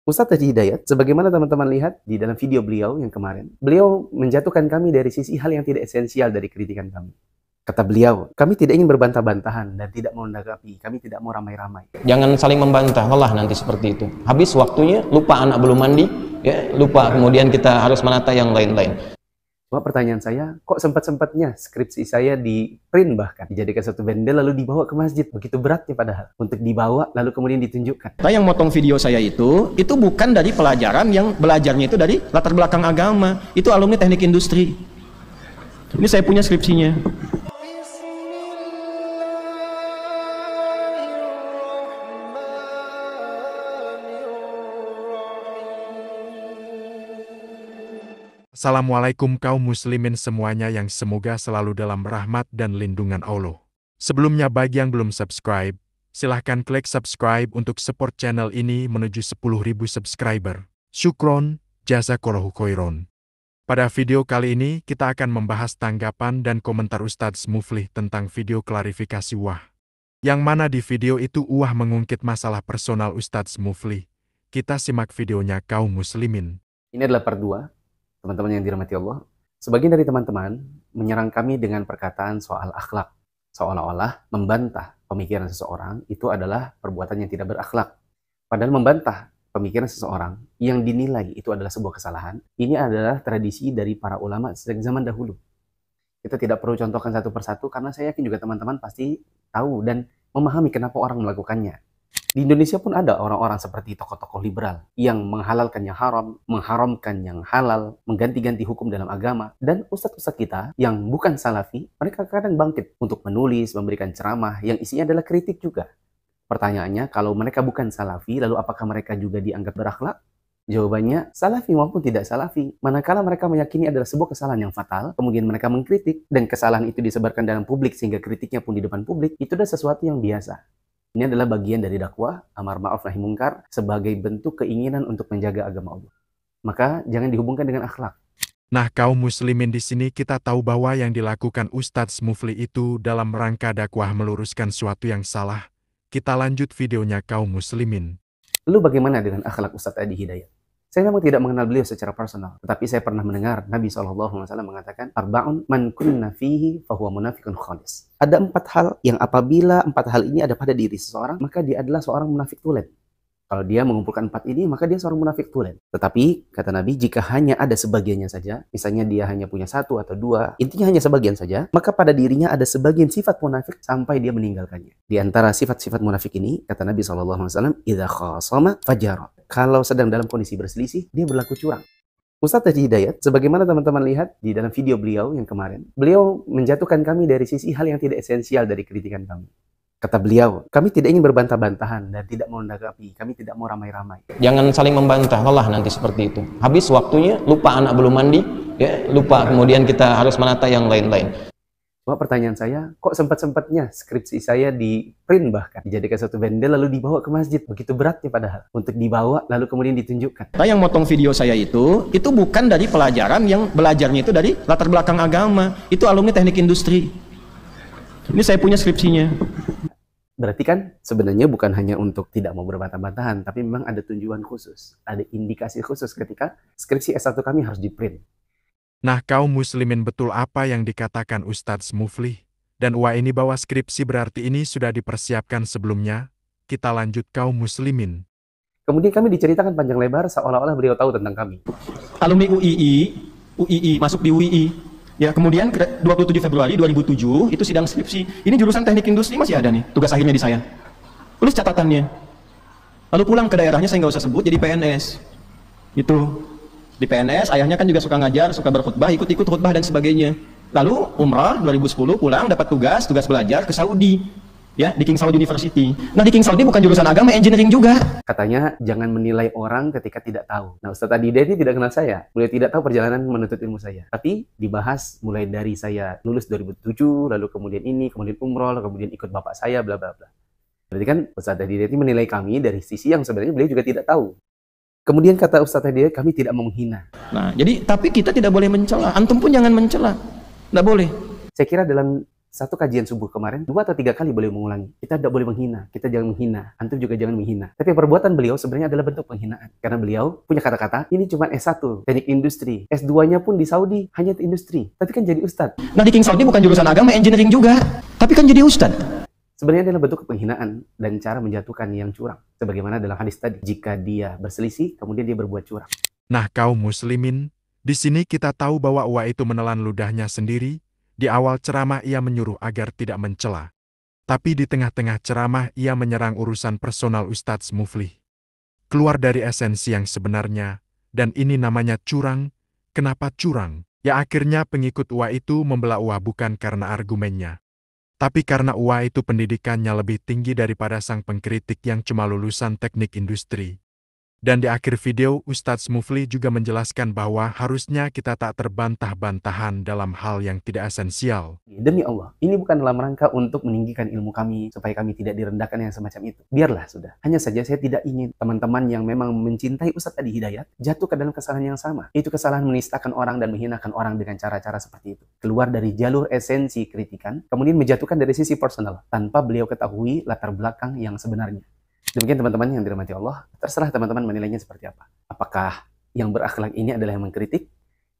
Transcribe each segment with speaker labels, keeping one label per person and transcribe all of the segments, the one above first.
Speaker 1: Ustadz Haji Hidayat, sebagaimana teman-teman lihat di dalam video beliau yang kemarin, beliau menjatuhkan kami dari sisi hal yang tidak esensial dari kritikan kami. Kata beliau, kami tidak ingin berbantah-bantahan dan tidak mau menanggapi, kami tidak mau ramai-ramai.
Speaker 2: Jangan saling membantah, lelah nanti seperti itu. Habis waktunya, lupa anak belum mandi, ya, lupa kemudian kita harus menata yang lain-lain.
Speaker 1: Cuma pertanyaan saya, kok sempat-sempatnya skripsi saya di print bahkan, dijadikan satu bendel lalu dibawa ke masjid, begitu beratnya padahal, untuk dibawa lalu kemudian ditunjukkan.
Speaker 3: Nah, yang motong video saya itu bukan dari pelajaran yang belajarnya itu dari latar belakang agama, itu alumni teknik industri. Ini saya punya skripsinya.
Speaker 4: Assalamualaikum kaum muslimin semuanya yang semoga selalu dalam rahmat dan lindungan Allah. Sebelumnya bagi yang belum subscribe, silahkan klik subscribe untuk support channel ini menuju 10.000 subscriber. Syukron, jazakallahu khairon. Pada video kali ini kita akan membahas tanggapan dan komentar Ustadz Muflih tentang video klarifikasi Wah. Yang mana di video itu Wah mengungkit masalah personal Ustadz Muflih. Kita simak videonya kaum muslimin.
Speaker 1: Ini adalah part 2. Teman-teman yang dirahmati Allah, sebagian dari teman-teman menyerang kami dengan perkataan soal akhlak, seolah-olah membantah pemikiran seseorang itu adalah perbuatan yang tidak berakhlak. Padahal membantah pemikiran seseorang yang dinilai itu adalah sebuah kesalahan, ini adalah tradisi dari para ulama sejak zaman dahulu. Kita tidak perlu contohkan satu persatu karena saya yakin juga teman-teman pasti tahu dan memahami kenapa orang melakukannya. Di Indonesia pun ada orang-orang seperti tokoh-tokoh liberal yang menghalalkan yang haram, mengharamkan yang halal, mengganti-ganti hukum dalam agama. Dan ustadz-ustadz kita yang bukan salafi, mereka kadang bangkit untuk menulis, memberikan ceramah yang isinya adalah kritik juga. Pertanyaannya, kalau mereka bukan salafi, lalu apakah mereka juga dianggap berakhlak? Jawabannya, salafi maupun tidak salafi. Manakala mereka meyakini adalah sebuah kesalahan yang fatal, kemudian mereka mengkritik, dan kesalahan itu disebarkan dalam publik sehingga kritiknya pun di depan publik, itu adalah sesuatu yang biasa. Ini adalah bagian dari dakwah, amar ma'ruf nahi munkar, sebagai bentuk keinginan untuk menjaga agama Allah. Maka jangan dihubungkan dengan akhlak.
Speaker 4: Nah kaum muslimin di sini kita tahu bahwa yang dilakukan Ustadz Muflih itu dalam rangka dakwah meluruskan suatu yang salah. Kita lanjut videonya kaum muslimin.
Speaker 1: Lalu bagaimana dengan akhlak Ustadz Haji Hidayat? Saya memang tidak mengenal beliau secara personal, tetapi saya pernah mendengar Nabi SAW mengatakan, Arba'un man kunna fihi fahuwa munafiqun khalis. Ada 4 hal yang apabila 4 hal ini ada pada diri seseorang, maka dia adalah seorang munafik tulen. Kalau dia mengumpulkan 4 ini, maka dia seorang munafik tulen. Tetapi, kata Nabi, jika hanya ada sebagiannya saja, misalnya dia hanya punya 1 atau 2, intinya hanya sebagian saja, maka pada dirinya ada sebagian sifat munafik sampai dia meninggalkannya. Di antara sifat-sifat munafik ini, kata Nabi SAW, idza khasama fajara. Kalau sedang dalam kondisi berselisih, dia berlaku curang. Ustadz Haji Hidayat, sebagaimana teman-teman lihat di dalam video beliau yang kemarin, beliau menjatuhkan kami dari sisi hal yang tidak esensial dari kritikan kami. Kata beliau, kami tidak ingin berbantah-bantahan dan tidak mau menanggapi, kami tidak mau ramai-ramai.
Speaker 2: Jangan saling membantah, lelah nanti seperti itu. Habis waktunya, lupa anak belum mandi, ya, lupa kemudian kita harus menata yang lain-lain.
Speaker 1: Cuma pertanyaan saya, kok sempat-sempatnya skripsi saya di print bahkan, dijadikan satu bendel lalu dibawa ke masjid, begitu beratnya padahal, untuk dibawa lalu kemudian ditunjukkan.
Speaker 3: Nah, yang motong video saya itu bukan dari pelajaran yang belajarnya itu dari latar belakang agama, itu alumni teknik industri. Ini saya punya skripsinya.
Speaker 1: Berarti kan sebenarnya bukan hanya untuk tidak mau berbantah-bantahan, tapi memang ada tujuan khusus, ada indikasi khusus ketika skripsi S1 kami harus di print.
Speaker 4: Nah kaum muslimin betul apa yang dikatakan Ustadz Muflih? Dan Wah ini bahwa skripsi berarti ini sudah dipersiapkan sebelumnya? Kita lanjut kaum muslimin.
Speaker 1: Kemudian kami diceritakan panjang lebar seolah-olah beliau tahu tentang kami.
Speaker 3: Alumni UII masuk di UII. Ya, kemudian 27 Februari 2007 itu sidang skripsi. Ini jurusan teknik industri masih ada nih, tugas akhirnya di saya. Tulis catatannya. Lalu pulang ke daerahnya, saya nggak usah sebut, jadi PNS. Itu. Di PNS, ayahnya kan juga suka ngajar, suka berkhutbah, ikut-ikut khutbah dan sebagainya. Lalu umrah 2010 pulang dapat tugas belajar ke Saudi. Ya, di King Saud University. Nah, di King Saudi bukan jurusan agama, engineering juga.
Speaker 1: Katanya jangan menilai orang ketika tidak tahu. Nah, Ustadz Haji Hidayat ini tidak kenal saya. Beliau tidak tahu perjalanan menuntut ilmu saya. Tapi dibahas mulai dari saya lulus 2007, lalu kemudian ini, kemudian umroh, lalu kemudian ikut bapak saya, bla bla bla. Berarti kan Ustadz Haji Hidayat ini menilai kami dari sisi yang sebenarnya beliau juga tidak tahu. Kemudian kata Ustadz Haji Hidayat, kami tidak mau menghina.
Speaker 3: Nah, jadi tapi kita tidak boleh mencela. Antum pun jangan mencela. Nggak boleh.
Speaker 1: Saya kira dalam Satu kajian subuh kemarin, 2 atau 3 kali beliau mengulangi. Kita tidak boleh menghina, kita jangan menghina, antum juga jangan menghina. Tapi perbuatan beliau sebenarnya adalah bentuk penghinaan. Karena beliau punya kata-kata, ini cuma S1, teknik industri. S2-nya pun di Saudi, hanya industri. Tapi kan jadi ustadz.
Speaker 3: Nah di King Saudi bukan jurusan agama, engineering juga. Tapi kan jadi ustadz.
Speaker 1: Sebenarnya adalah bentuk penghinaan dan cara menjatuhkan yang curang. Sebagaimana dalam hadis tadi, jika dia berselisih, kemudian dia berbuat curang.
Speaker 4: Nah kaum muslimin, di sini kita tahu bahwa Uwa itu menelan ludahnya sendiri. Di awal ceramah ia menyuruh agar tidak mencela. Tapi di tengah-tengah ceramah ia menyerang urusan personal Ustadz Muflih. Keluar dari esensi yang sebenarnya, dan ini namanya curang. Kenapa curang? Ya akhirnya pengikut Uwa itu membela Uwa bukan karena argumennya. Tapi karena Uwa itu pendidikannya lebih tinggi daripada sang pengkritik yang cuma lulusan teknik industri. Dan di akhir video, Ustadz Muflih juga menjelaskan bahwa harusnya kita tak terbantah-bantahan dalam hal yang tidak esensial.
Speaker 1: Demi Allah, ini bukan dalam rangka untuk meninggikan ilmu kami, supaya kami tidak direndahkan yang semacam itu. Biarlah sudah. Hanya saja saya tidak ingin teman-teman yang memang mencintai Ustadz Adi Hidayat jatuh ke dalam kesalahan yang sama. Itu kesalahan menistakan orang dan menghinakan orang dengan cara-cara seperti itu. Keluar dari jalur esensi kritikan, kemudian menjatuhkan dari sisi personal, tanpa beliau ketahui latar belakang yang sebenarnya. Demikian teman-teman yang dirahmati Allah, terserah teman-teman menilainya seperti apa. Apakah yang berakhlak ini adalah yang mengkritik,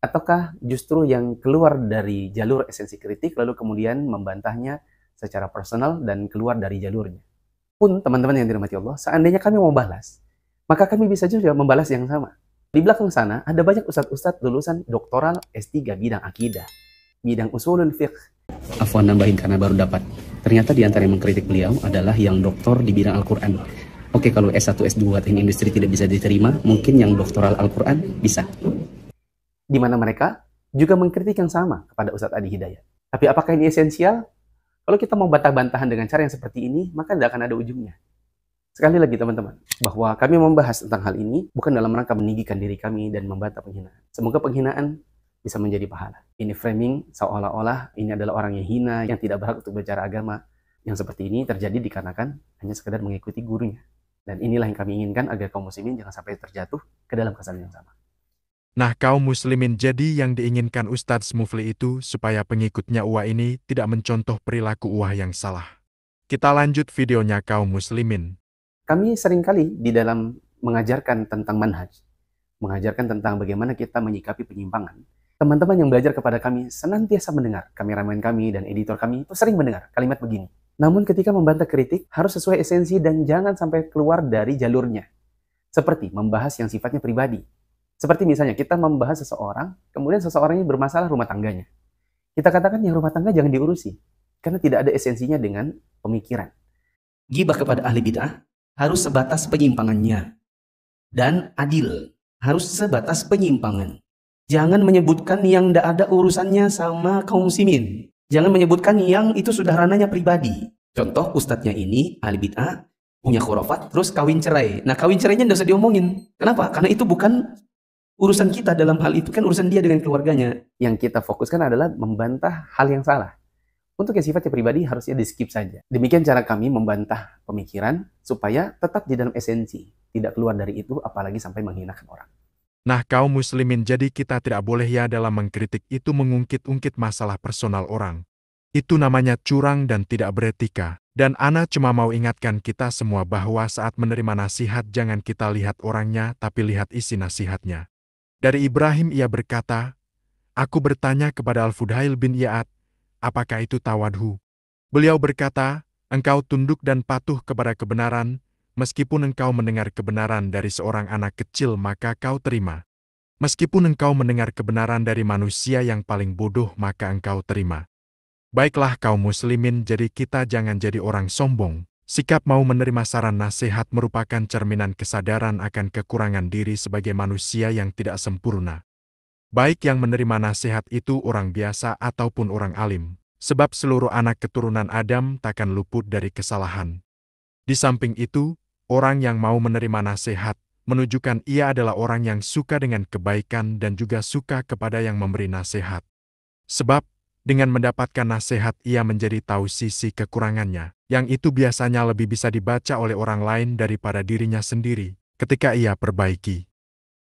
Speaker 1: ataukah justru yang keluar dari jalur esensi kritik, lalu kemudian membantahnya secara personal dan keluar dari jalurnya. Pun teman-teman yang dirahmati Allah, seandainya kami mau balas, maka kami bisa juga membalas yang sama. Di belakang sana ada banyak ustadz-ustadz lulusan doktoral S3 bidang akidah, bidang usulul fiqh. Afwan nambahin karena baru dapat. Ternyata di antara yang mengkritik beliau adalah yang doktor di bidang Al-Quran. Oke, kalau S1, S2 teknik industri tidak bisa diterima, mungkin yang doktoral Al-Quran bisa. Di mana mereka juga mengkritik yang sama kepada Ustadz Adi Hidayat. Tapi apakah ini esensial? Kalau kita mau bantah-bantahan dengan cara yang seperti ini, maka tidak akan ada ujungnya. Sekali lagi teman-teman, bahwa kami membahas tentang hal ini bukan dalam rangka meninggikan diri kami dan membantah penghinaan. Semoga penghinaan bisa menjadi pahala. Ini framing seolah-olah ini adalah orang yang hina, yang tidak berhak untuk bicara agama. Yang seperti ini terjadi dikarenakan hanya sekedar mengikuti gurunya. Dan inilah yang kami inginkan agar kaum muslimin jangan sampai terjatuh ke dalam kesalahan yang sama.
Speaker 4: Nah kaum muslimin, jadi yang diinginkan Ustadz Muflih itu supaya pengikutnya Uwa ini tidak mencontoh perilaku Uwa yang salah. Kita lanjut videonya kaum muslimin.
Speaker 1: Kami seringkali di dalam mengajarkan tentang manhaj, mengajarkan tentang bagaimana kita menyikapi penyimpangan. Teman-teman yang belajar kepada kami senantiasa mendengar, kameramen kami dan editor kami itu sering mendengar kalimat begini. Namun ketika membantah kritik, harus sesuai esensi dan jangan sampai keluar dari jalurnya. Seperti membahas yang sifatnya pribadi. Seperti misalnya kita membahas seseorang, kemudian seseorang ini bermasalah rumah tangganya. Kita katakan yang rumah tangga jangan diurusi, karena tidak ada esensinya dengan pemikiran. Gibah kepada ahli bid'ah harus sebatas penyimpangannya. Dan adil, harus sebatas penyimpangan. Jangan menyebutkan yang tidak ada urusannya sama kaum muslimin. Jangan menyebutkan yang itu sudah ranahnya pribadi. Contoh, ustadznya ini ahli bid'ah, punya khurafat, terus kawin cerai. Nah, kawin cerainya tidak usah diomongin. Kenapa? Karena itu bukan urusan kita dalam hal itu, kan urusan dia dengan keluarganya. Yang kita fokuskan adalah membantah hal yang salah. Untuk yang sifatnya pribadi harusnya di-skip saja. Demikian cara kami membantah pemikiran supaya tetap di dalam esensi. Tidak keluar dari itu, apalagi sampai menghinakan orang.
Speaker 4: Nah kaum muslimin, jadi kita tidak boleh ya dalam mengkritik itu mengungkit-ungkit masalah personal orang. Itu namanya curang dan tidak beretika. Dan ana cuma mau ingatkan kita semua bahwa saat menerima nasihat jangan kita lihat orangnya tapi lihat isi nasihatnya. Dari Ibrahim ia berkata, aku bertanya kepada Al-Fudail bin Iyad, apakah itu tawadhu? Beliau berkata, engkau tunduk dan patuh kepada kebenaran, meskipun engkau mendengar kebenaran dari seorang anak kecil maka kau terima. Meskipun engkau mendengar kebenaran dari manusia yang paling bodoh maka engkau terima. Baiklah kaum muslimin, jadi kita jangan jadi orang sombong. Sikap mau menerima saran nasihat merupakan cerminan kesadaran akan kekurangan diri sebagai manusia yang tidak sempurna. Baik yang menerima nasihat itu orang biasa ataupun orang alim. Sebab seluruh anak keturunan Adam takkan luput dari kesalahan. Di samping itu, orang yang mau menerima nasihat, menunjukkan ia adalah orang yang suka dengan kebaikan dan juga suka kepada yang memberi nasihat. Sebab, dengan mendapatkan nasihat ia menjadi tahu sisi kekurangannya, yang itu biasanya lebih bisa dibaca oleh orang lain daripada dirinya sendiri, ketika ia perbaiki.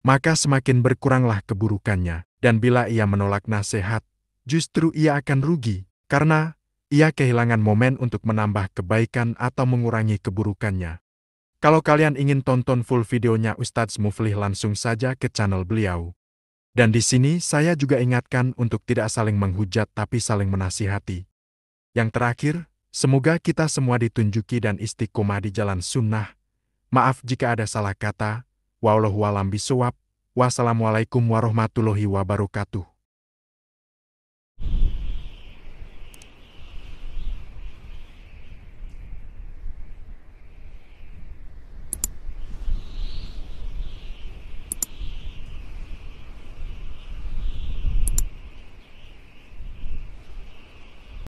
Speaker 4: Maka semakin berkuranglah keburukannya, dan bila ia menolak nasihat, justru ia akan rugi, karena ia kehilangan momen untuk menambah kebaikan atau mengurangi keburukannya. Kalau kalian ingin tonton full videonya Ustadz Muflih, langsung saja ke channel beliau. Dan di sini saya juga ingatkan untuk tidak saling menghujat tapi saling menasihati. Yang terakhir, semoga kita semua ditunjuki dan istiqomah di jalan sunnah. Maaf jika ada salah kata. Wallahu a'lam bishawab. Wassalamualaikum warahmatullahi wabarakatuh.